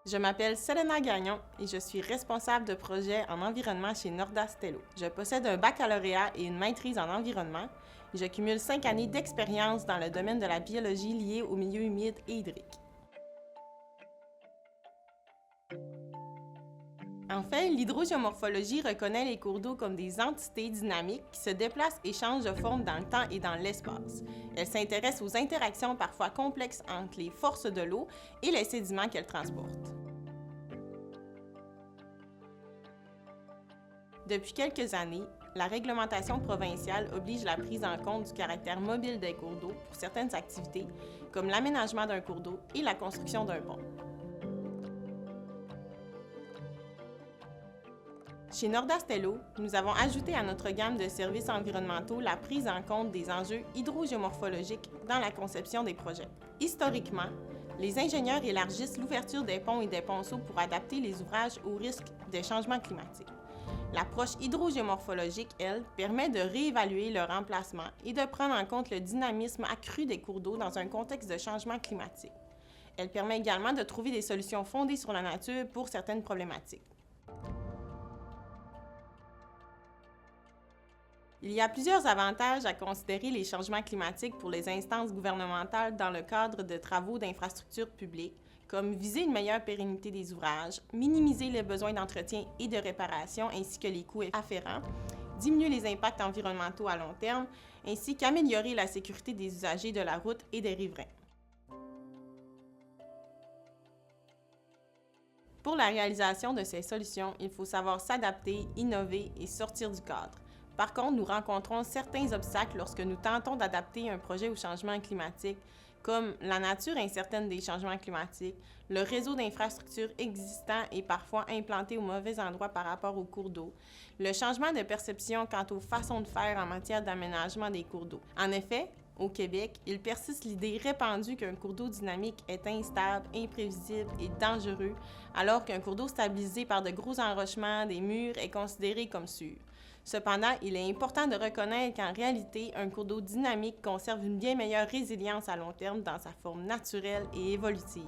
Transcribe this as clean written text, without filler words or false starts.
Je m'appelle Selena Gagnon et je suis responsable de projet en environnement chez Nordastello. Je possède un baccalauréat et une maîtrise en environnement et je cumule 5 années d'expérience dans le domaine de la biologie liée aux milieux humides et hydriques. En fait, l'hydrogéomorphologie reconnaît les cours d'eau comme des entités dynamiques qui se déplacent et changent de forme dans le temps et dans l'espace. Elle s'intéresse aux interactions parfois complexes entre les forces de l'eau et les sédiments qu'elle transporte. Depuis quelques années, la réglementation provinciale oblige la prise en compte du caractère mobile des cours d'eau pour certaines activités, comme l'aménagement d'un cours d'eau et la construction d'un pont. Chez Nordastello, nous avons ajouté à notre gamme de services environnementaux la prise en compte des enjeux hydrogéomorphologiques dans la conception des projets. Historiquement, les ingénieurs élargissent l'ouverture des ponts et des ponceaux pour adapter les ouvrages aux risques des changements climatiques. L'approche hydrogéomorphologique, elle, permet de réévaluer leur emplacement et de prendre en compte le dynamisme accru des cours d'eau dans un contexte de changement climatique. Elle permet également de trouver des solutions fondées sur la nature pour certaines problématiques. Il y a plusieurs avantages à considérer les changements climatiques pour les instances gouvernementales dans le cadre de travaux d'infrastructures publiques, comme viser une meilleure pérennité des ouvrages, minimiser les besoins d'entretien et de réparation ainsi que les coûts afférents, diminuer les impacts environnementaux à long terme, ainsi qu'améliorer la sécurité des usagers de la route et des riverains. Pour la réalisation de ces solutions, il faut savoir s'adapter, innover et sortir du cadre. Par contre, nous rencontrons certains obstacles lorsque nous tentons d'adapter un projet au changement climatique, comme la nature incertaine des changements climatiques, le réseau d'infrastructures existant et parfois implanté au mauvais endroit par rapport aux cours d'eau, le changement de perception quant aux façons de faire en matière d'aménagement des cours d'eau. En effet, au Québec, il persiste l'idée répandue qu'un cours d'eau dynamique est instable, imprévisible et dangereux, alors qu'un cours d'eau stabilisé par de gros enrochements, des murs, est considéré comme sûr. Cependant, il est important de reconnaître qu'en réalité, un cours d'eau dynamique conserve une bien meilleure résilience à long terme dans sa forme naturelle et évolutive.